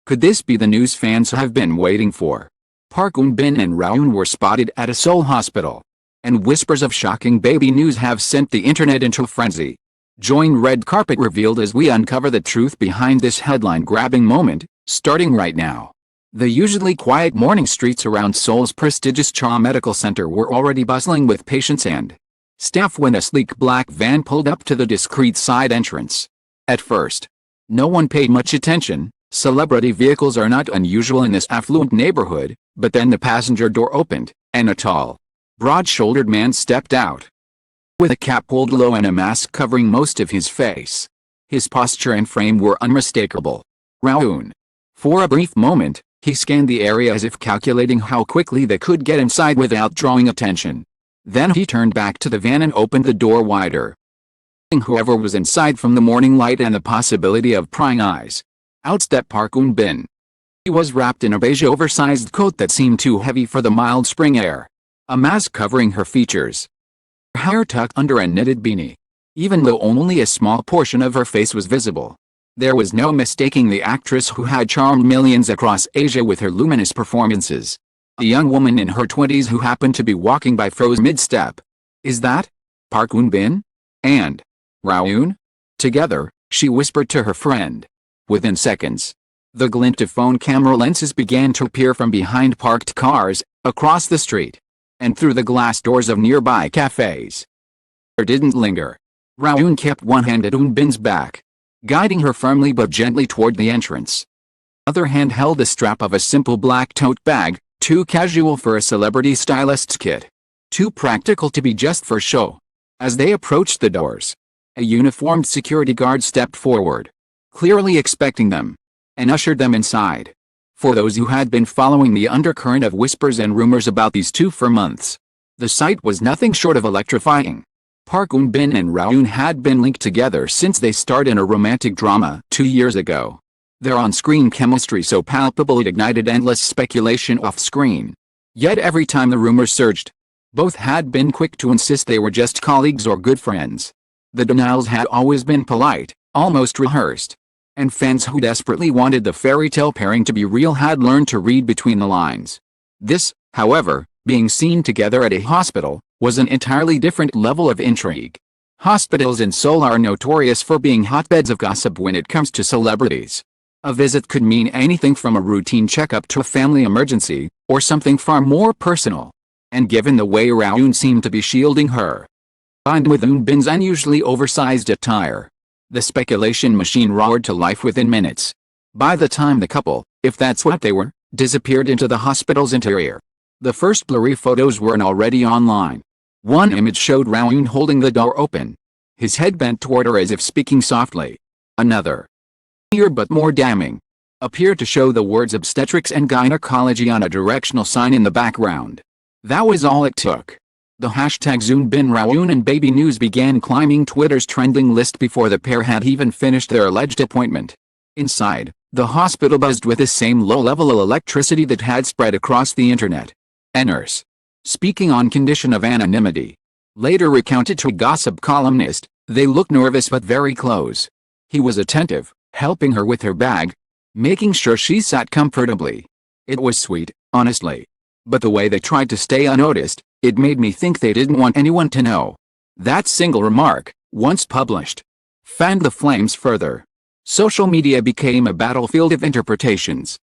Could this be the news fans have been waiting for? Park Eun-bin and Rowoon were spotted at a Seoul hospital. And whispers of shocking baby news have sent the internet into a frenzy. Join Red Carpet Revealed as we uncover the truth behind this headline-grabbing moment, starting right now. The usually quiet morning streets around Seoul's prestigious Cha Medical Center were already bustling with patients and staff when a sleek black van pulled up to the discreet side entrance. At first, no one paid much attention. Celebrity vehicles are not unusual in this affluent neighborhood, but then the passenger door opened, and a tall, broad-shouldered man stepped out. With a cap pulled low and a mask covering most of his face. His posture and frame were unmistakable. Rowoon. For a brief moment, he scanned the area as if calculating how quickly they could get inside without drawing attention. Then he turned back to the van and opened the door wider. Whoever was inside from the morning light and the possibility of prying eyes. Out stepped Park Eun-bin. He was wrapped in a beige oversized coat that seemed too heavy for the mild spring air. A mask covering her features. Her hair tucked under a knitted beanie. Even though only a small portion of her face was visible. There was no mistaking the actress who had charmed millions across Asia with her luminous performances. A young woman in her 20s who happened to be walking by froze mid-step. Is that Park Eun-bin? And Rowoon? Together, she whispered to her friend. Within seconds, the glint of phone camera lenses began to appear from behind parked cars, across the street, and through the glass doors of nearby cafes. It didn't linger. Rowoon kept one hand at Eun-bin's back, guiding her firmly but gently toward the entrance. The other hand held the strap of a simple black tote bag, too casual for a celebrity stylist's kit. Too practical to be just for show. As they approached the doors, a uniformed security guard stepped forward, clearly expecting them, and ushered them inside. For those who had been following the undercurrent of whispers and rumors about these two for months, the sight was nothing short of electrifying. Park Eun-bin and Rowoon had been linked together since they starred in a romantic drama 2 years ago. Their on-screen chemistry so palpable it ignited endless speculation off-screen. Yet every time the rumors surged, both had been quick to insist they were just colleagues or good friends. The denials had always been polite, almost rehearsed. And fans who desperately wanted the fairy tale pairing to be real had learned to read between the lines. This, however, being seen together at a hospital, was an entirely different level of intrigue. Hospitals in Seoul are notorious for being hotbeds of gossip when it comes to celebrities. A visit could mean anything from a routine checkup to a family emergency, or something far more personal. And given the way Rowoon seemed to be shielding her, combined with Eun-bin's unusually oversized attire, the speculation machine roared to life within minutes. By the time the couple, if that's what they were, disappeared into the hospital's interior, the first blurry photos were already online. One image showed Rowoon holding the door open, his head bent toward her as if speaking softly. Another, clearer but more damning, appeared to show the words obstetrics and gynecology on a directional sign in the background. That was all it took. The hashtags Eun-bin Rowoon and baby news began climbing Twitter's trending list before the pair had even finished their alleged appointment. Inside, the hospital buzzed with the same low-level electricity that had spread across the internet. A nurse, speaking on condition of anonymity, later recounted to a gossip columnist, they looked nervous but very close. He was attentive, helping her with her bag, making sure she sat comfortably. It was sweet, honestly. But the way they tried to stay unnoticed, it made me think they didn't want anyone to know. That single remark, once published, fanned the flames further. Social media became a battlefield of interpretations.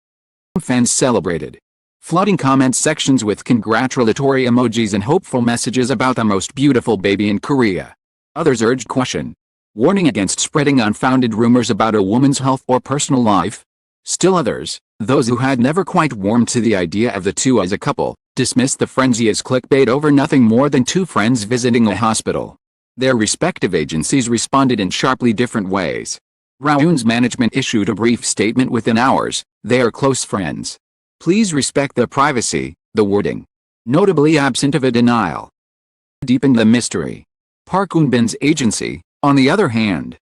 Fans celebrated, flooding comment sections with congratulatory emojis and hopeful messages about the most beautiful baby in Korea. Others urged caution, warning against spreading unfounded rumors about a woman's health or personal life. Still others, those who had never quite warmed to the idea of the two as a couple, dismissed the frenzy as clickbait over nothing more than two friends visiting a hospital. Their respective agencies responded in sharply different ways. Rowoon's management issued a brief statement within hours: "They are close friends. Please respect their privacy," the wording, notably absent of a denial, deepened the mystery. Park Eun-bin's agency, on the other hand,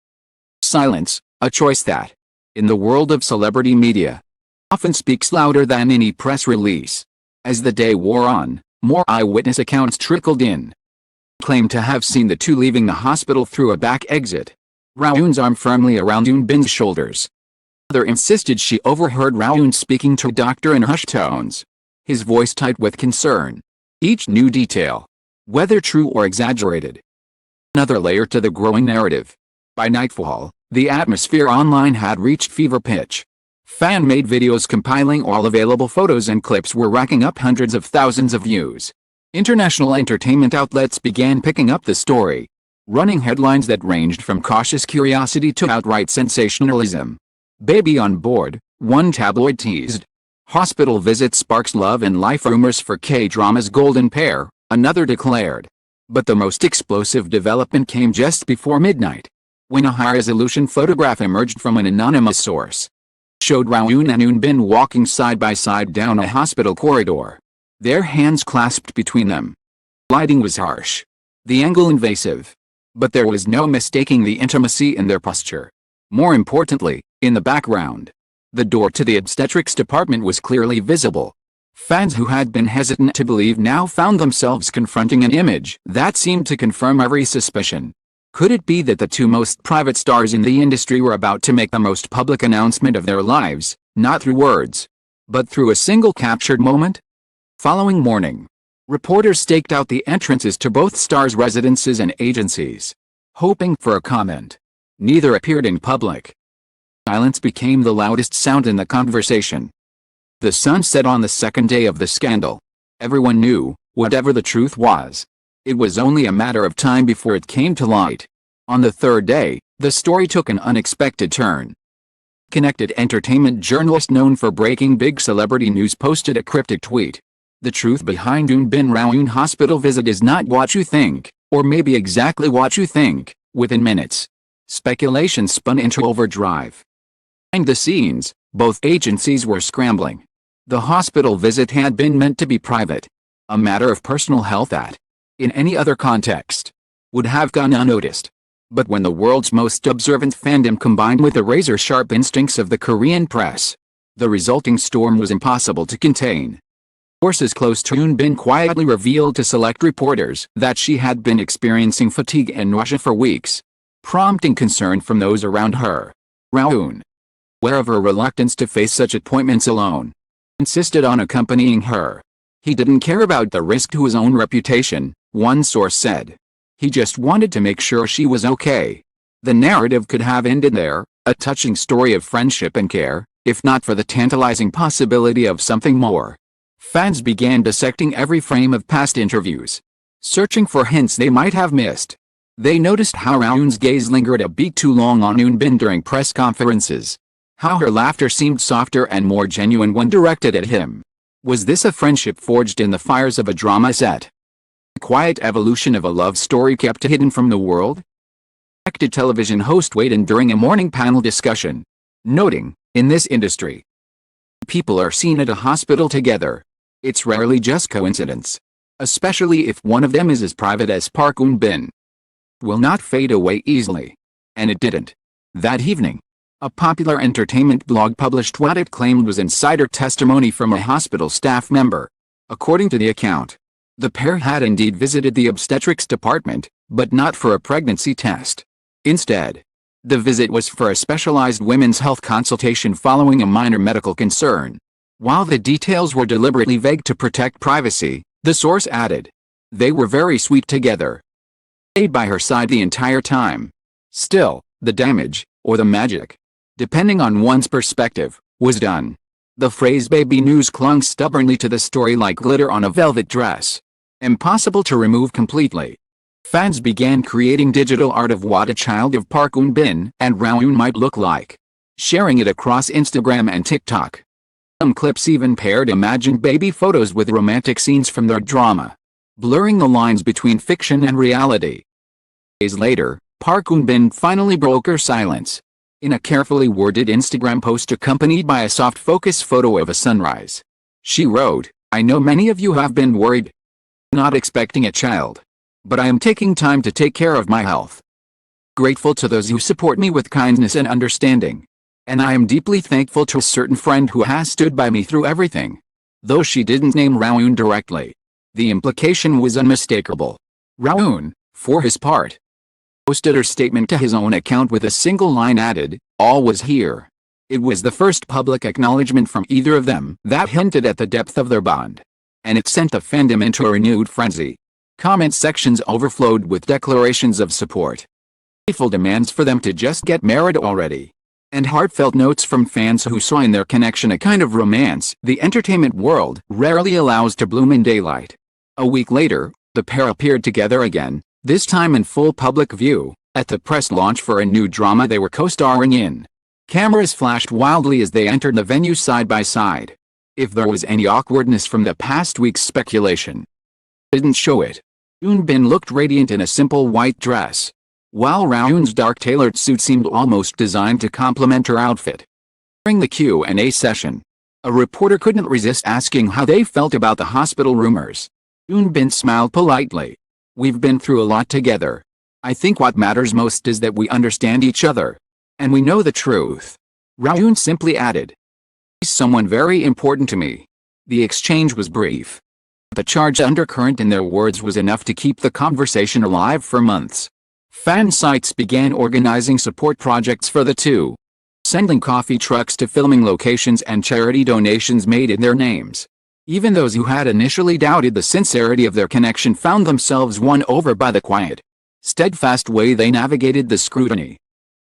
silence, a choice that, in the world of celebrity media, often speaks louder than any press release. As the day wore on, more eyewitness accounts trickled in, claimed to have seen the two leaving the hospital through a back exit. Rowoon's arm firmly around Eun-bin's shoulders, Mother insisted she overheard Rowoon speaking to a doctor in hushed tones, his voice tight with concern. Each new detail, whether true or exaggerated, another layer to the growing narrative. By nightfall, the atmosphere online had reached fever pitch. Fan-made videos compiling all available photos and clips were racking up hundreds of thousands of views. International entertainment outlets began picking up the story, running headlines that ranged from cautious curiosity to outright sensationalism. Baby on board, one tabloid teased. Hospital visit sparks love and life rumors for K-drama's golden pair, another declared. But the most explosive development came just before midnight, when a high-resolution photograph emerged from an anonymous source. It showed Rowoon and Eun Bin walking side by side down a hospital corridor, their hands clasped between them. Lighting was harsh, the angle invasive, but there was no mistaking the intimacy in their posture. More importantly, in the background, the door to the obstetrics department was clearly visible. Fans who had been hesitant to believe now found themselves confronting an image that seemed to confirm every suspicion. Could it be that the two most private stars in the industry were about to make the most public announcement of their lives, not through words, but through a single captured moment? Following morning, reporters staked out the entrances to both stars' residences and agencies, hoping for a comment. Neither appeared in public. Silence became the loudest sound in the conversation. The sun set on the second day of the scandal. Everyone knew, whatever the truth was, it was only a matter of time before it came to light. On the third day, the story took an unexpected turn. Connected entertainment journalist known for breaking big celebrity news posted a cryptic tweet. The truth behind Eun Bin Rowoon hospital visit is not what you think, or maybe exactly what you think. Within minutes, speculation spun into overdrive. Behind the scenes, both agencies were scrambling. The hospital visit had been meant to be private, a matter of personal health that, in any other context, would have gone unnoticed. But when the world's most observant fandom combined with the razor-sharp instincts of the Korean press, the resulting storm was impossible to contain. Sources close to Eun Bin quietly revealed to select reporters that she had been experiencing fatigue and nausea for weeks, prompting concern from those around her. Rowoon, aware of her reluctance to face such appointments alone, insisted on accompanying her. He didn't care about the risk to his own reputation, one source said. He just wanted to make sure she was okay. The narrative could have ended there, a touching story of friendship and care, if not for the tantalizing possibility of something more. Fans began dissecting every frame of past interviews, searching for hints they might have missed. They noticed how Rowoon's gaze lingered a beat too long on Eun Bin during press conferences, how her laughter seemed softer and more genuine when directed at him. Was this a friendship forged in the fires of a drama set? A quiet evolution of a love story kept hidden from the world? Connected television host weighed in during a morning panel discussion, noting, in this industry, people are seen at a hospital together. It's rarely just coincidence, especially if one of them is as private as Park Eun Bin. Will not fade away easily. And it didn't. That evening, a popular entertainment blog published what it claimed was insider testimony from a hospital staff member. According to the account, the pair had indeed visited the obstetrics department, but not for a pregnancy test. Instead, the visit was for a specialized women's health consultation following a minor medical concern. While the details were deliberately vague to protect privacy, the source added, they were very sweet together. Stayed by her side the entire time. Still, the damage, or the magic, depending on one's perspective, was done. The phrase baby news clung stubbornly to the story like glitter on a velvet dress. Impossible to remove completely. Fans began creating digital art of what a child of Park Eun Bin and Rowoon might look like, sharing it across Instagram and TikTok. Some clips even paired imagined baby photos with romantic scenes from their drama, blurring the lines between fiction and reality. Days later, Park Eun Bin finally broke her silence. In a carefully worded Instagram post accompanied by a soft focus photo of a sunrise, she wrote, I know many of you have been worried. Not expecting a child, but I am taking time to take care of my health. Grateful to those who support me with kindness and understanding. And I am deeply thankful to a certain friend who has stood by me through everything. Though she didn't name Rowoon directly, the implication was unmistakable. Rowoon, for his part, posted her statement to his own account with a single line added, all was here. It was the first public acknowledgement from either of them that hinted at the depth of their bond. And it sent the fandom into a renewed frenzy. Comment sections overflowed with declarations of support. Playful demands for them to just get married already. And heartfelt notes from fans who saw in their connection a kind of romance the entertainment world rarely allows to bloom in daylight. A week later, the pair appeared together again, this time in full public view, at the press launch for a new drama they were co-starring in. Cameras flashed wildly as they entered the venue side by side. If there was any awkwardness from the past week's speculation, didn't show it. Eunbin looked radiant in a simple white dress, while Rowoon's dark tailored suit seemed almost designed to complement her outfit. During the Q&A session, a reporter couldn't resist asking how they felt about the hospital rumors. Eunbin smiled politely. "We've been through a lot together. I think what matters most is that we understand each other. And we know the truth." Rowoon simply added, "He's someone very important to me." The exchange was brief. The charged undercurrent in their words was enough to keep the conversation alive for months. Fan sites began organizing support projects for the two, sending coffee trucks to filming locations and charity donations made in their names. Even those who had initially doubted the sincerity of their connection found themselves won over by the quiet, steadfast way they navigated the scrutiny.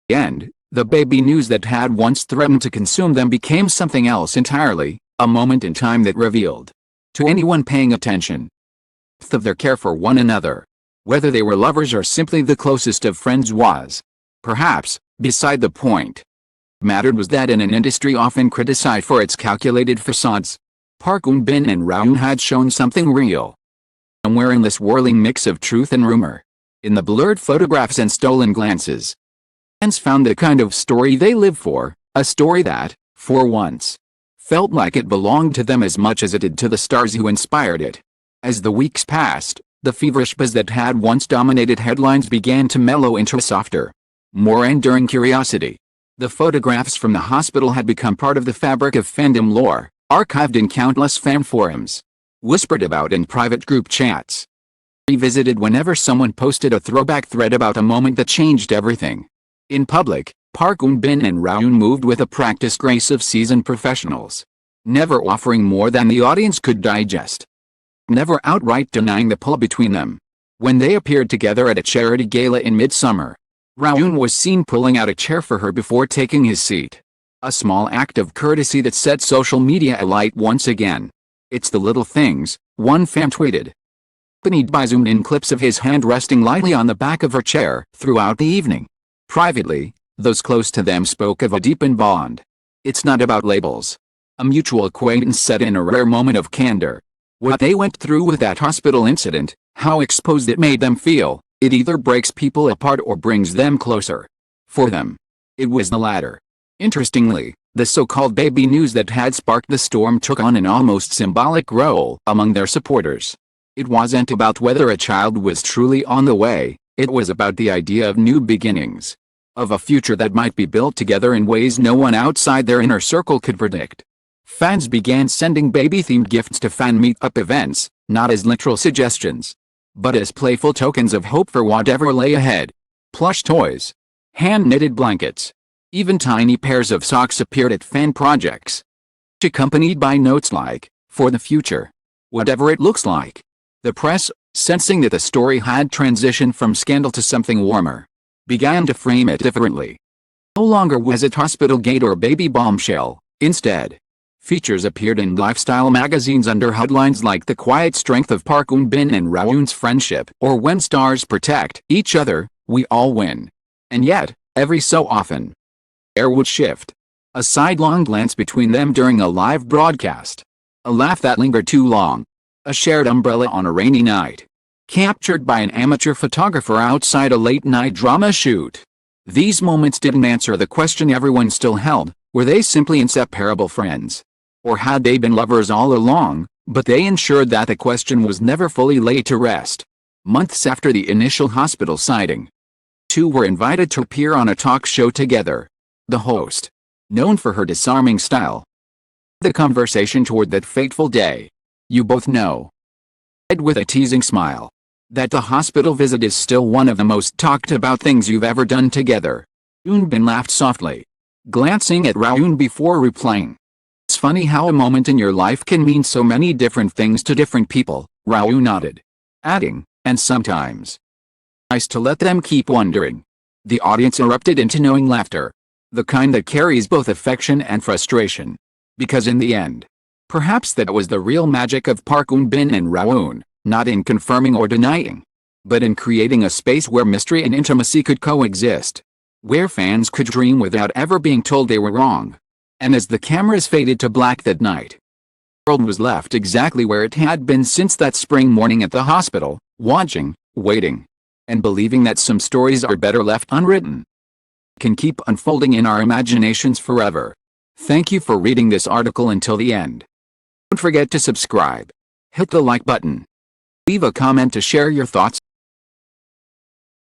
In the end, the baby news that had once threatened to consume them became something else entirely, a moment in time that revealed, to anyone paying attention, the depth of their care for one another. Whether they were lovers or simply the closest of friends was, perhaps, beside the point. What mattered was that in an industry often criticized for its calculated facades, Park Eun-bin and Rowoon had shown something real. Somewhere in this whirling mix of truth and rumor, in the blurred photographs and stolen glances, fans found the kind of story they live for, a story that, for once, felt like it belonged to them as much as it did to the stars who inspired it. As the weeks passed, the feverish buzz that had once dominated headlines began to mellow into a softer, more enduring curiosity. The photographs from the hospital had become part of the fabric of fandom lore, archived in countless fan forums, whispered about in private group chats, revisited whenever someone posted a throwback thread about a moment that changed everything. In public, Park Eun-bin and Rowoon moved with a practiced grace of seasoned professionals, never offering more than the audience could digest, never outright denying the pull between them. When they appeared together at a charity gala in midsummer, Rowoon was seen pulling out a chair for her before taking his seat. A small act of courtesy that set social media alight once again. "It's the little things," one fan tweeted, accompanied by zoomed-in clips of his hand resting lightly on the back of her chair throughout the evening. Privately, those close to them spoke of a deepened bond. "It's not about labels," a mutual acquaintance said in a rare moment of candor. What they went through with that hospital incident, how exposed it made them feel, it either breaks people apart or brings them closer. For them, it was the latter. Interestingly, the so-called baby news that had sparked the storm took on an almost symbolic role among their supporters. It wasn't about whether a child was truly on the way, it was about the idea of new beginnings, of a future that might be built together in ways no one outside their inner circle could predict. Fans began sending baby-themed gifts to fan meet-up events, not as literal suggestions, but as playful tokens of hope for whatever lay ahead. Plush toys, hand-knitted blankets, even tiny pairs of socks appeared at fan projects, accompanied by notes like, "For the future, whatever it looks like." The press, sensing that the story had transitioned from scandal to something warmer, began to frame it differently. No longer was it hospital gate or baby bombshell. Instead, features appeared in lifestyle magazines under headlines like "The Quiet Strength of Park Eun-bin and Rowoon's Friendship" or "When Stars Protect Each Other, We All Win." And yet, every so often, air would shift. A sidelong glance between them during a live broadcast. A laugh that lingered too long. A shared umbrella on a rainy night, captured by an amateur photographer outside a late-night drama shoot. These moments didn't answer the question everyone still held: were they simply inseparable friends? Or had they been lovers all along? But they ensured that the question was never fully laid to rest. Months after the initial hospital sighting, two were invited to appear on a talk show together. The host, known for her disarming style, the conversation toward that fateful day. "You both know," said with a teasing smile, "that the hospital visit is still one of the most talked about things you've ever done together." Eun-bin laughed softly. glancing at Rowoon before replying. It's funny how a moment in your life can mean so many different things to different people, Rowoon nodded, adding, and sometimes nice to let them keep wondering. The audience erupted into knowing laughter, the kind that carries both affection and frustration. Because in the end, perhaps that was the real magic of Park Eun-bin and Rowoon, not in confirming or denying, but in creating a space where mystery and intimacy could coexist, where fans could dream without ever being told they were wrong. And as the cameras faded to black that night, the world was left exactly where it had been since that spring morning at the hospital, watching, waiting, and believing that some stories are better left unwritten, can keep unfolding in our imaginations forever. Thank you for reading this article until the end. Don't forget to subscribe, hit the like button, leave a comment to share your thoughts.